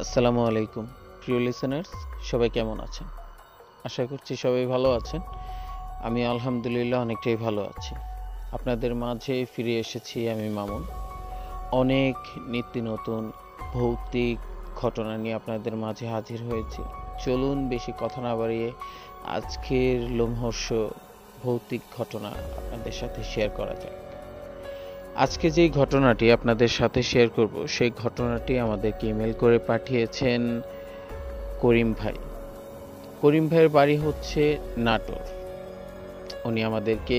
আসসালামু আলাইকুম প্রিয় লিসেনার্স, সবাই কেমন আছেন? আশা করছি সবাই ভালো আছেন। আমি আলহামদুলিল্লাহ অনেকটাই ভালো আছি। আপনাদের মাঝে ফিরে এসেছি আমি মামুন। অনেক নিত্য নতুন ভৌতিক ঘটনা নিয়ে আপনাদের মাঝে হাজির হয়েছি। চলুন বেশি কথা না বাড়িয়ে আজকের লোমহর্ষ ভৌতিক ঘটনা আপনাদের সাথে শেয়ার করা যাক। আজকে যেই ঘটনাটি আপনাদের সাথে শেয়ার করব, সেই ঘটনাটি আমাদেরকে ইমেল করে পাঠিয়েছেন করিম ভাই। করিম ভাইয়ের বাড়ি হচ্ছে নাটোর। উনি আমাদেরকে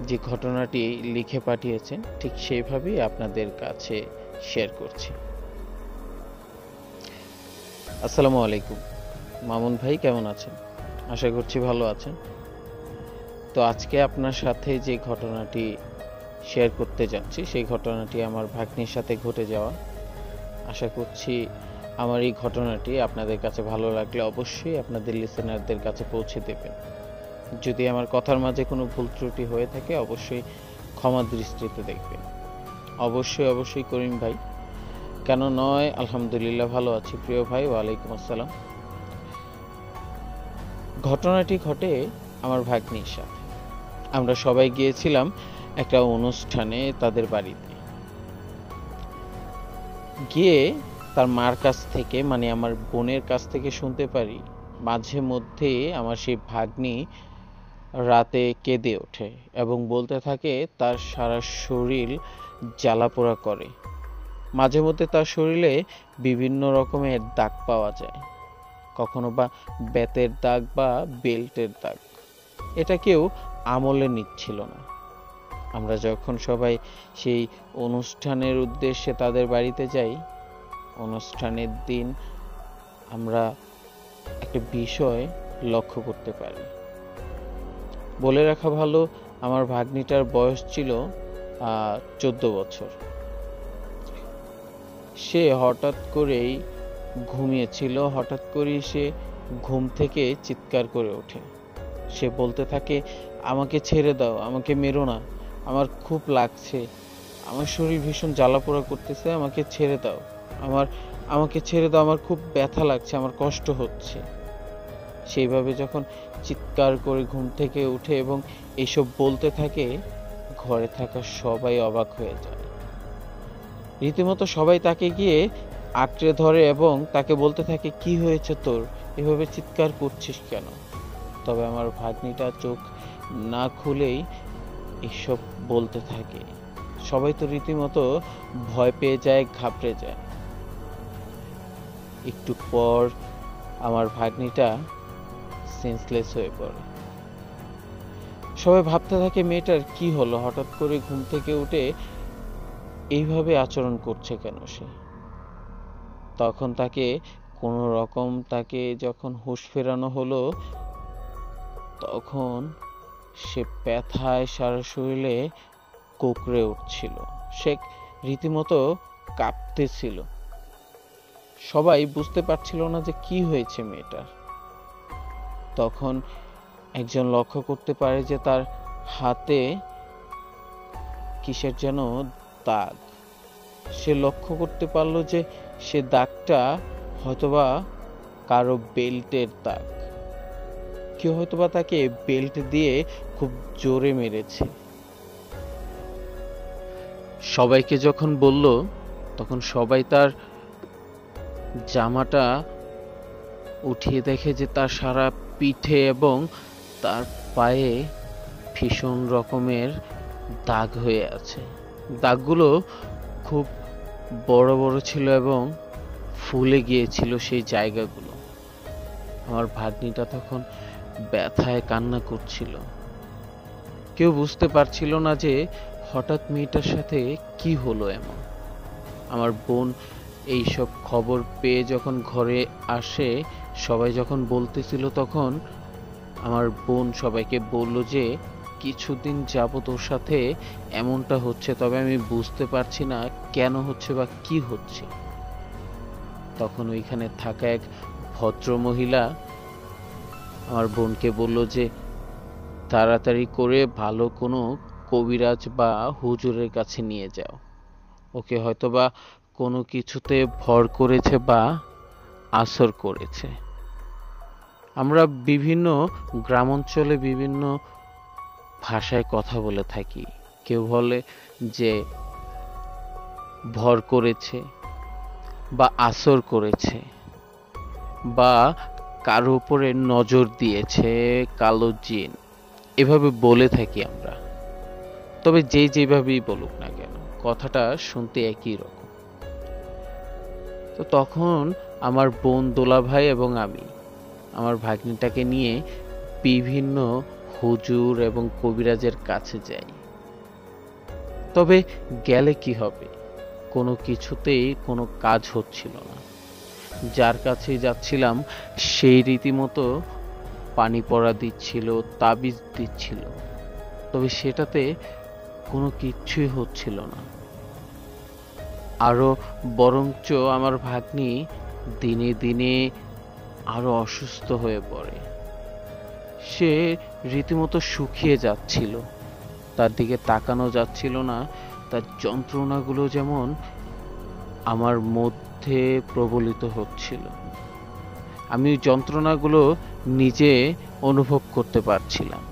যে ঘটনাটি লিখে পাঠিয়েছেন ঠিক সেইভাবেই আপনাদের কাছে শেয়ার করছি। আসসালামু আলাইকুম মামুন ভাই, কেমন আছেন? আশা করছি ভালো আছেন। তো আজকে আপনার সাথে যে ঘটনাটি শেয়ার করতে যাচ্ছি সেই ঘটনাটি আমার ভাগ্নির সাথে ঘটে যাওয়া। আশা করছি আমার এই ঘটনাটি আপনাদের কাছে ভালো লাগলে অবশ্যই আপনাদের লিসেনারদের কাছে পৌঁছে দেবেন। যদি আমার কথার মাঝে কোনো ভুল ত্রুটি হয়ে থাকে অবশ্যই ক্ষমা দৃষ্টিতে দেখবেন। অবশ্যই করিম ভাই, কেন নয়, আলহামদুলিল্লাহ ভালো আছি প্রিয় ভাই। ওয়ালাইকুম আসসালাম। ঘটনাটি ঘটে আমার ভাগ্নির সাথে। আমরা সবাই গিয়েছিলাম একটা অনুষ্ঠানে তাদের বাড়িতে। গিয়ে তার মার কাছ থেকে, মানে আমার বোনের কাছ থেকে শুনতে পারি মাঝে মধ্যে আমার সেই ভাগ্নি রাতে কেঁদে ওঠে এবং বলতে থাকে তার সারা শরীর জ্বালাপোড়া করে। মাঝে মধ্যে তার শরীরে বিভিন্ন রকমের দাগ পাওয়া যায়, কখনো বা বেতের দাগ বা বেল্টের দাগ। এটা কেউ আমলে নিচ্ছিল না। আমরা যখন সবাই সেই অনুষ্ঠানের উদ্দেশ্যে তাদের বাড়িতে যাই, অনুষ্ঠানের দিন আমরা একটা বিষয় লক্ষ্য করতে পারি। বলে রাখা ভালো, আমার ভাগ্নিটার বয়স ছিল 14 বছর। সে হঠাৎ করেই ঘুমিয়েছিল। হঠাৎ করেই সে ঘুম থেকে চিৎকার করে ওঠে। সে বলতে থাকে, আমাকে ছেড়ে দাও, আমাকে মেরো না, আমার খুব লাগছে, আমার শরীর ভীষণ জ্বালাপোড়া করতেছে, আমাকে ছেড়ে দাও, আমাকে ছেড়ে দাও, আমার খুব ব্যথা লাগছে, আমার কষ্ট হচ্ছে। সেইভাবে যখন চিৎকার করে ঘুম থেকে উঠে এবং এইসব বলতে থাকে, ঘরে থাকা সবাই অবাক হয়ে যায়। রীতিমতো সবাই তাকে গিয়ে আঁকড়ে ধরে এবং তাকে বলতে থাকে, কি হয়েছে তোর, এভাবে চিৎকার করছিস কেন? তবে আমার ভাগ্নিটা চোখ না খুলেই এসব বলতে থাকে। সবাই তো রীতিমতো ভয় পেয়ে যায়, ঘাবড়ে যায়। একটু পর আমার ভাগ্নিটা সেন্সলেস হয়ে পড়ে। সবাই ভাবতে থাকে মেয়েটার কি হলো, হঠাৎ করে ঘুম থেকে উঠে এইভাবে আচরণ করছে কেন সে। তখন তাকে কোনো রকম যখন হুঁশ ফেরানো হলো, তখন সে ব্যথায় সারা শরীরে কোঁকড়ে উঠছিল। সে রীতিমতো কাঁপতেছিল। সবাই বুঝতে পারছিল না যে কি হয়েছে মেয়েটার। তখন একজন লক্ষ্য করতে পারে যে তার হাতে কিসের যেন দাগ। সে লক্ষ্য করতে পারলো যে সে দাগটা হয়তোবা কারো বেল্টের দাগ। কেউ হয়তোবা তাকে বেল্ট দিয়ে খুব জোরে মেরেছে। সবাইকে যখন বলল, তখন সবাই তার জামাটা উঠিয়ে দেখে যে তার সারা পিঠে এবং তার পায়ে ভীষণ রকমের দাগ হয়ে আছে। দাগগুলো খুব বড় বড় ছিল এবং ফুলে গিয়েছিল সেই জায়গাগুলো। আমার ভাগ্নিটা তখন ব্যথায় কান্না করছিল। কেউ বুঝতে পারছিল না যে হঠাৎ মেয়েটার সাথে কি হলো এমন। আমার বোন এইসব খবর পেয়ে যখন ঘরে আসে, সবাই যখন বলতেছিল, তখন আমার বোন সবাইকে বলল যে কিছুদিন যাবত ওর সাথে এমনটা হচ্ছে, তবে আমি বুঝতে পারছি না কেন হচ্ছে বা কি হচ্ছে। তখন ওইখানে থাকা এক ভদ্র মহিলা আমার বোনকে বলল যে তাড়াতাড়ি করে ভালো কোনো কবিরাজ বা হুজুরের কাছে নিয়ে যাও। ওকে হয়তোবা কোনো কিছুতে ভর করেছে বা আসর করেছে। আমরা বিভিন্ন গ্রাম অঞ্চলে বিভিন্ন ভাষায় কথা বলে থাকি। কেউ বলে যে ভর করেছে বা আসর করেছে বা কারো উপরে নজর দিয়েছে কালো জিন, এভাবে বলে থাকি আমরা। তবে যে যেভাবেই বলুক না কেন, কথাটা শুনতে একই রকম। তো তখন আমার বোন দোলা ভাই এবং আমি আমার ভাগ্নিটাকে নিয়ে বিভিন্ন হুজুর এবং কবিরাজের কাছে যাই। তবে গেলে কি হবে, কোনো কিছুতেই কোনো কাজ হচ্ছিল না। যার কাছেই যাচ্ছিলাম সেই রীতিমতো পানি পড়া দিচ্ছিল, তাবিজ দিচ্ছিল, তবে সেটাতে কোনো কিচ্ছুই হচ্ছিল না। আরো বরঞ্চ আমার ভাগ্নি দিনে দিনে আরো অসুস্থ হয়ে পড়ে। সে রীতিমতো শুকিয়ে যাচ্ছিল, তার দিকে তাকানো যাচ্ছিল না। তার যন্ত্রণাগুলো যেমন আমার মধ্যে প্রবলিত হচ্ছিল, আমি যন্ত্রণাগুলো নিজে অনুভব করতে পারছিলাম।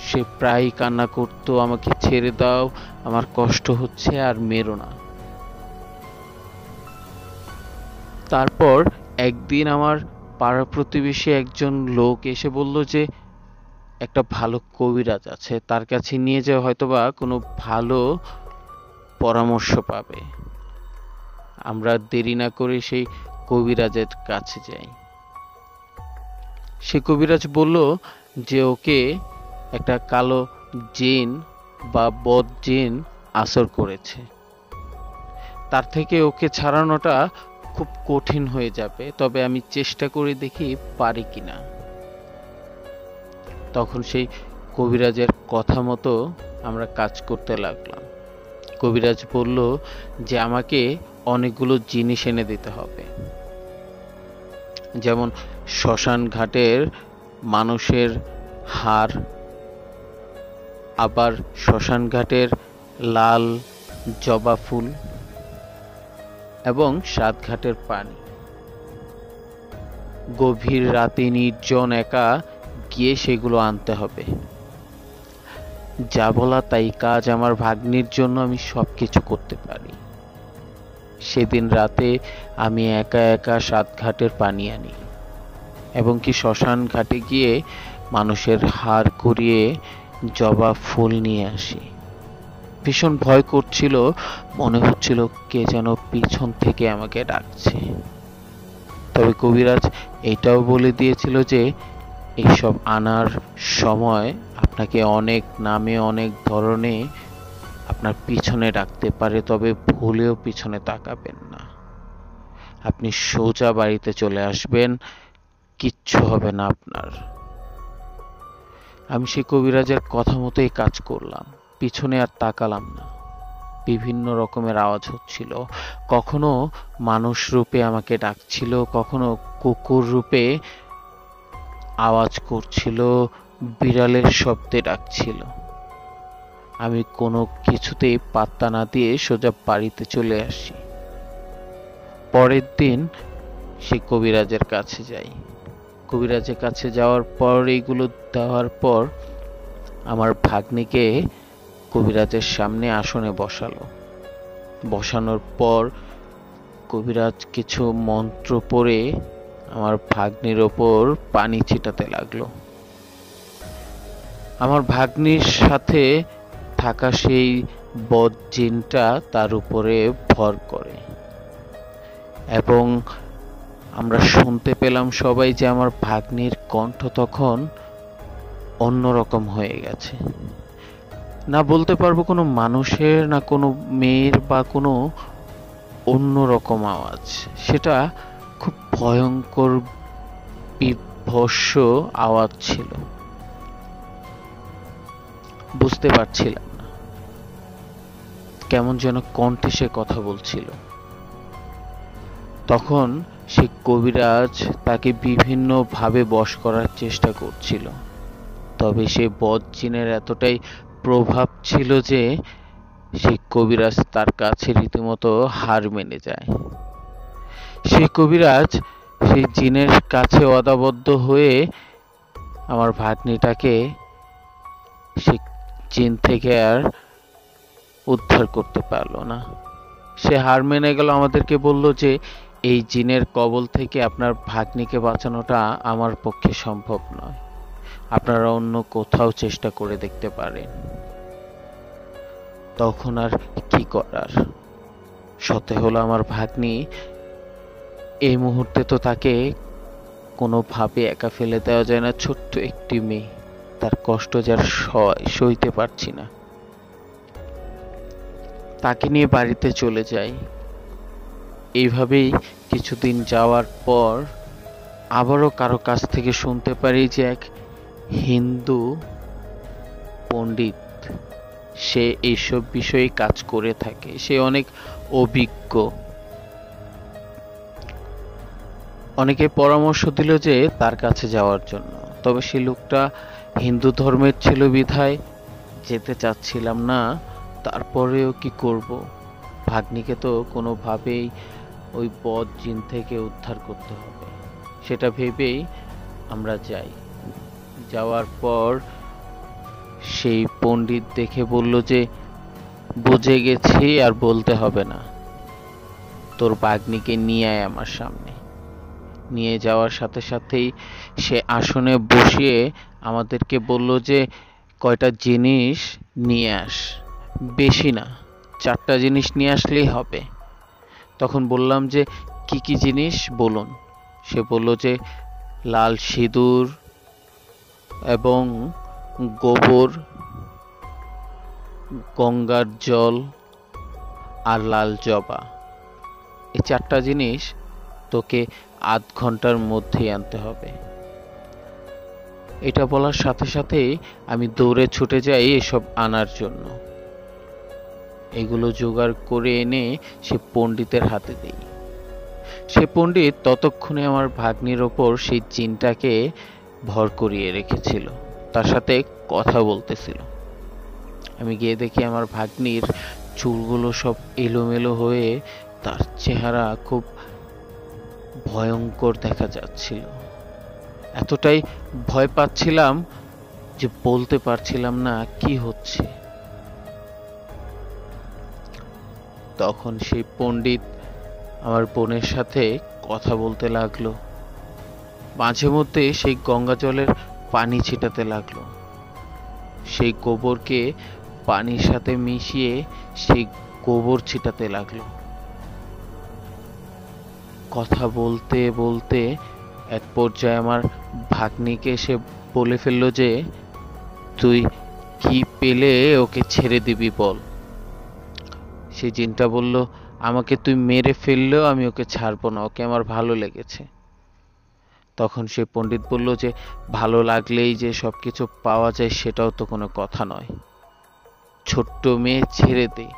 সে প্রায় কান্না করতো, আমাকে ছেড়ে দাও, আমার কষ্ট হচ্ছে, আর মেরো না। তারপর একদিন আমার পাড়া প্রতিবেশী একজন লোক এসে বলল যে একটা ভালো কবিরাজ আছে, তার কাছে নিয়ে যাওয়া হয়তোবা কোনো ভালো পরামর্শ পাবে। আমরা দেরি না করে সেই কবিরাজের কাছে যাই। সে কবিরাজ বলল যে ওকে একটা কালো জিন বা বদ জিন আসর করেছে, তার থেকে ওকে ছাড়ানোটা খুব কঠিন হয়ে যাবে, তবে আমি চেষ্টা করে দেখি পারি কিনা। তখন সেই কবিরাজের কথা মতো আমরা কাজ করতে লাগলাম। কবিরাজ বলল যে আমাকে অনেকগুলো জিনিস এনে দিতে হবে, যেমন শ্মশান ঘাটের মানুষের হাড়, আবার শ্মশান ঘাটের লাল জবা ফুল এবং 7 ঘাটের পানি। গভীর রাতে নির্জন একা গিয়ে সেগুলো আনতে হবে। যা বলা তাই কাজ, আমার ভাগ্নির জন্য আমি সবকিছু করতে পারি। সেদিন রাতে আমি একা একা 7 ঘাটের পানি আনি এবং কি শ্মশান ঘাটে গিয়ে মানুষের হাড় কুড়িয়ে জবা ফুল নিয়ে আসি। ভীষণ ভয় করছিল, মনে হচ্ছিল কে যেন পিছন থেকে আমাকে ডাকছে। তবে কবিরাজ এটাও বলে দিয়েছিল যে এইসব আনার সময় আপনাকে অনেক নামে অনেক ধরনে আপনার পিছনে ডাকতে পারে, তবে ভুলেও পিছনে তাকাবেন না। আপনি সোজা বাড়িতে চলে আসবেন, কিচ্ছু হবে না আপনার। আমি সেই কবিরাজের কথা মতোই কাজ করলাম, পিছনে আর তাকালাম না। বিভিন্ন রকমের আওয়াজ হচ্ছিল, কখনো মানুষ রূপে আমাকে ডাকছিল, কখনো কুকুর রূপে আওয়াজ করছিল, বিড়ালের শব্দে ডাকছিল। আমি কোনো কিছুতেই পাত্তা না দিয়ে সোজা বাড়িতে চলে আসি। পরের দিন সে কবিরাজের কাছে যাই। কবিরাজের কাছে যাওয়ার পর এইগুলো দেওয়ার পর আমার ভাগ্নিকে কবিরাজের সামনে আসনে বসালো। বসানোর পর কবিরাজ কিছু মন্ত্র পড়ে আমার ভাগ্নির ওপর পানি ছিটাতে লাগলো। আমার ভাগ্নির সাথে থাকা সেই বদ জিনটা তার উপরে ভর করে এবং আমরা শুনতে পেলাম সবাই যে আমার ভাগ্নির কণ্ঠ তখন অন্যরকম হয়ে গেছে। না বলতে পারবো কোনো মানুষের, না কোনো মেয়ের, বা কোনো অন্যরকম আওয়াজ। সেটা খুব ভয়ঙ্কর বিভৎস আওয়াজ ছিল। বুঝতে পারছিলাম না, কেমন যেন কণ্ঠে সে কথা বলছিল। তখন সে কবিরাজ তাকে বিভিন্ন ভাবে বশ করার চেষ্টা করছিল, তবে সে বদ জিনের এতটাই প্রভাব ছিল যে সেই কবিরাজ তার কাছে রীতিমতো হার মেনে যায়। সেই কবিরাজ সেই জিনের কাছে অদাবদ্ধ হয়ে আমার ভাগ্নিটাকে সে জিন থেকে আর উদ্ধার করতে পারলো না। সে হার মেনে গেল, আমাদেরকে বলল যে এই জিনের কবল থেকে আপনার ভাগ্নিকে বাঁচানোটা আমার পক্ষে সম্ভব নয়, আপনারা অন্য কোথাও চেষ্টা করে দেখতে পারেন। তখন আর কি করার, সতে হলো আমার ভাগ্নি। এই মুহূর্তে তো তাকে কোনোভাবে একা ফেলে দেওয়া যায় না, ছোট্ট একটি মেয়ে, তার কষ্ট যার সইতে পারছি না। তাকে নিয়ে বাড়িতে চলে যাই। এইভাবেই কিছুদিন যাওয়ার পর আবারও কারো কাছ থেকে শুনতে পারি যে এক হিন্দু পণ্ডিত, সে এইসব বিষয়ে কাজ করে থাকে, সে অনেক অভিজ্ঞ। অনেকে পরামর্শ দিল যে তার কাছে যাওয়ার জন্য, তবে সে লোকটা হিন্দু ধর্মের ছিল বিধায় যেতে চাচ্ছিলাম না। তারপরেও কি করব, ভাগ্নিকে তো কোনোভাবেই ওই বদ জিন থেকে উদ্ধার করতে হবে, সেটা ভেবেই আমরা যাই। যাওয়ার পর সেই পণ্ডিত দেখে বলল যে বুঝে গেছি, আর বলতে হবে না, তোর ভাগ্নিকে নিয়ে আয় আমার সামনে। নিয়ে যাওয়ার সাথে সাথেই সে আসনে বসিয়ে আমাদেরকে বলল যে কয়টা জিনিস নিয়ে আস, বেশি না, 4টা জিনিস নিয়ে আসলেই হবে। তখন বললাম যে কি কি জিনিস বলুন। সে বলল যে লাল সিঁদুর এবং গোবর, গঙ্গার জল আর লাল জবা, এই 4টা জিনিস তোকে আধ ঘন্টার মধ্যেই আনতে হবে। এটা বলার সাথে সাথেই আমি দৌড়ে ছুটে যাই এসব আনার জন্য। এগুলো জোগাড় করে এনে সে পণ্ডিতের হাতে দেই। সে পণ্ডিত ততক্ষণে আমার ভাগ্নির ওপর সেই জিনটাকে ভর করিয়ে রেখেছিল, তার সাথে কথা বলতেছিল। আমি গিয়ে দেখি আমার ভাগ্নির চুলগুলো সব এলোমেলো হয়ে তার চেহারা খুব ভয়ঙ্কর দেখা যাচ্ছিল। এতটাই ভয় পাচ্ছিলাম যে বলতে পারছিলাম না কি হচ্ছে। তখন সেই পণ্ডিত আমার বোনের সাথে কথা বলতে লাগলো, মাঝে মধ্যে সেই গঙ্গা জলের পানি ছিটাতে লাগলো। সেই গোবরকে পানির সাথে মিশিয়ে সেই গোবর ছিটাতে লাগলো। কথা বলতে বলতে এক পর্যায়ে আমার ভাগ্নিকে সে বলে ফেললো যে তুই কি পেলে ওকে ছেড়ে দিবি বল। সেই জিনটা বলল আমাকে তুই মেরে ফেললেও আমি ওকে ছাড়বো না, ওকে আমার ভালো লেগেছে। তখন সে পণ্ডিত বলল যে ভালো লাগলেই যে সবকিছু পাওয়া যায় সেটাও তো কোনো কথা নয়, ছোট্ট মেয়ে, ছেড়ে দে,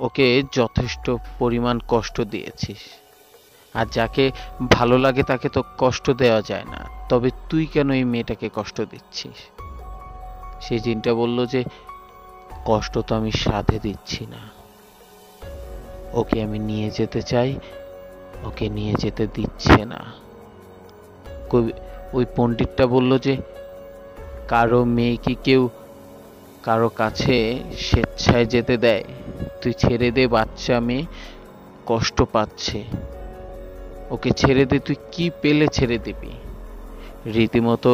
ওকে যথেষ্ট পরিমাণ কষ্ট দিয়েছিস, আর যাকে ভালো লাগে তাকে তো কষ্ট দেওয়া যায় না, তবে তুই কেন এই মেয়েটাকে কষ্ট দিচ্ছিস। সেই জিনটা বলল যে কষ্ট তো আমি সাধে দিচ্ছি না, ওকে আমি নিয়ে যেতে চাই, ওকে নিয়ে যেতে দিচ্ছে না। ওই পণ্ডিতটা বলল যে কারো মেয়ে কি কেউ কারো কাছে স্বেচ্ছায় যেতে দেয়, তুই ছেড়ে দে, বাচ্চা মেয়ে কষ্ট পাচ্ছে, ওকে ছেড়ে দে, তুই কি পেলে ছেড়ে দিবি। রীতিমতো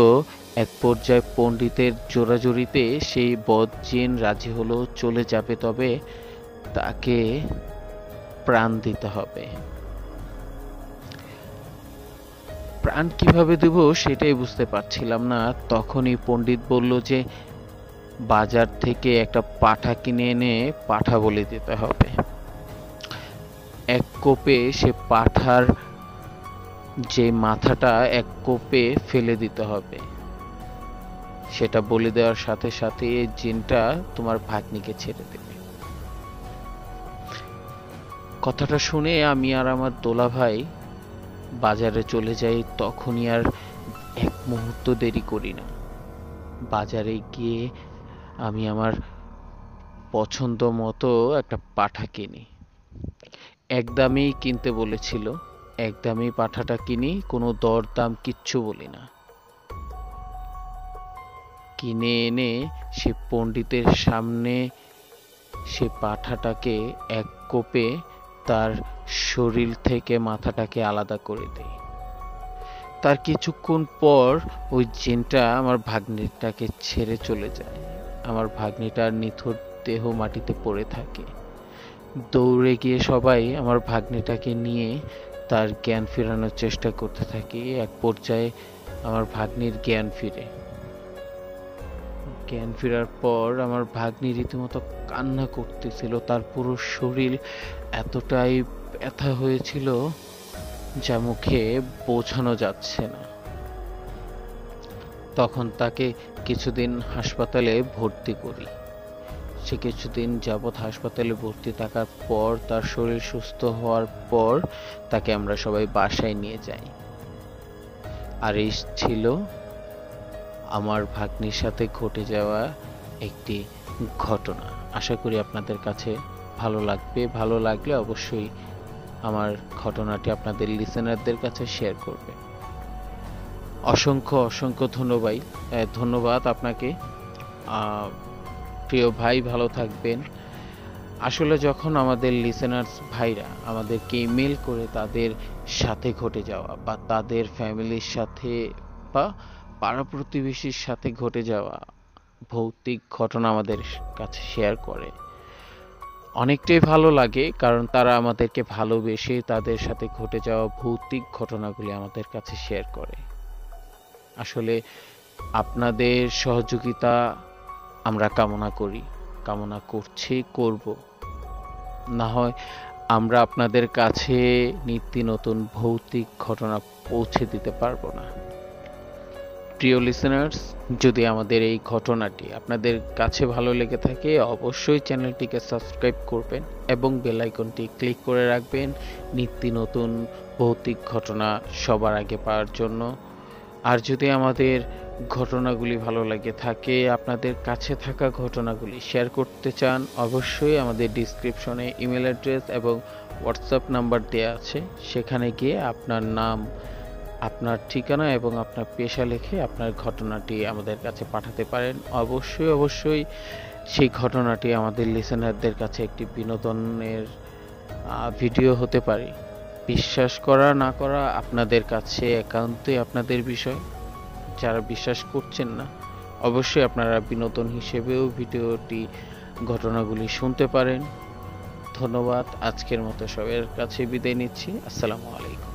এক পর্যায়ে পণ্ডিতের জোরাজুরিতে সেই বদজিন রাজি হলো চলে যাবে, তবে তাকে প্রাণ দিতে হবে। প্রাণ কিভাবে দেব সেটাই বুঝতে পারছিলাম না। তখনই পণ্ডিত বলল যে বাজার থেকে একটা পাঠা কিনে এনে পাঠা বলে দিতে হবে। এক কোপে সে পাঠার যে মাথাটা এক কোপে ফেলে দিতে হবে। সেটা বলে দেওয়ার সাথে সাথে এই জিনটা তোমার ভাগ্নিকে ছেড়ে দেবে। কথাটা শুনে আমি আর আমার দোলা ভাই বাজারে চলে যাই। তখনই আর এক মুহূর্ত দেরি করি না, বাজারে গিয়ে আমি আমার পছন্দ মতো একটা পাঠা কিনি। একদমই কিনতে বলেছিল, একদমই পাঠাটা কিনি, কোনো দরদাম কিচ্ছু বলি না। কিনে এনে সে পণ্ডিতের সামনে সে পাঠাটাকে এক কোপে তার শরীর থেকে মাথাটাকে আলাদা করে দেয়। তার কিছুক্ষণ পর ওই জিনটা আমার ভাগ্নিটাকে ছেড়ে চলে যায়। আমার ভাগ্নিটার নিথর দেহ মাটিতে পড়ে থাকে। দৌড়ে গিয়ে সবাই আমার ভাগ্নিটাকে নিয়ে তার জ্ঞান ফেরানোর চেষ্টা করতে থাকে। এক পর্যায়ে আমার ভাগ্নির জ্ঞান ফিরে। জ্ঞান ফেরার পর আমার ভাগ্নি রীতিমতো কান্না করতেছিল। তার পুরো শরীর এতটাই ব্যথা হয়েছিল যা মুখে বোঝানো যাচ্ছে না। তখন তাকে কিছুদিন হাসপাতালে ভর্তি করি। সে কিছুদিন যাবৎ হাসপাতালে ভর্তি থাকার পর তার শরীর সুস্থ হওয়ার পর তাকে আমরা সবাই বাসায় নিয়ে যাই। আর এই ছিল আমার ভাগ্নির সাথে ঘটে যাওয়া একটি ঘটনা। আশা করি আপনাদের কাছে ভালো লাগবে। ভালো লাগলে অবশ্যই আমার ঘটনাটি আপনাদের লিসেনারদের কাছে শেয়ার করবে। অসংখ্য অসংখ্য ধন্যবাদ আপনাকে প্রিয় ভাই, ভালো থাকবেন। আসলে যখন আমাদের লিসেনার্স ভাইরা আমাদেরকে ইমেল করে তাদের সাথে ঘটে যাওয়া বা তাদের ফ্যামিলির সাথে বা পাড়া প্রতিবেশীর সাথে ঘটে যাওয়া ভৌতিক ঘটনা আমাদের কাছে শেয়ার করে, অনেকটাই ভালো লাগে। কারণ তারা আমাদেরকে ভালোবেসে তাদের সাথে ঘটে যাওয়া ভৌতিক ঘটনাগুলি আমাদের কাছে শেয়ার করে। আসলে আপনাদের সহযোগিতা আমরা কামনা করছি, করব। না হয় আমরা আপনাদের কাছে নিত্য নতুন ভৌতিক ঘটনা পৌঁছে দিতে পারবো না। প্রিয় লিসেনার্স, যদি আমাদের এই ঘটনাটি আপনাদের কাছে ভালো লেগে থাকে অবশ্যই চ্যানেলটিকে সাবস্ক্রাইব করবেন এবং বেল আইকনটি ক্লিক করে রাখবেন নিত্য নতুন ভৌতিক ঘটনা সবার আগে পাওয়ার জন্য। আর যদি আমাদের ঘটনাগুলি ভালো লাগে থাকে, আপনাদের কাছে থাকা ঘটনাগুলি শেয়ার করতে চান, অবশ্যই আমাদের ডিসক্রিপশনে ইমেল অ্যাড্রেস এবং হোয়াটসঅ্যাপ নাম্বার দেওয়া আছে। সেখানে গিয়ে আপনার নাম, আপনার ঠিকানা এবং আপনার পেশা লিখে আপনার ঘটনাটি আমাদের কাছে পাঠাতে পারেন। অবশ্যই সেই ঘটনাটি আমাদের লিসেনারদের কাছে একটি বিনোদনের ভিডিও হতে পারে। বিশ্বাস করা না করা আপনাদের কাছে একান্তই আপনাদের বিষয়। যারা বিশ্বাস করছেন না অবশ্যই আপনারা বিনোদন হিসেবেও ভিডিওটি ঘটনাগুলি শুনতে পারেন। ধন্যবাদ। আজকের মতো সবার কাছে বিদায় নিচ্ছি। আসসালামু আলাইকুম।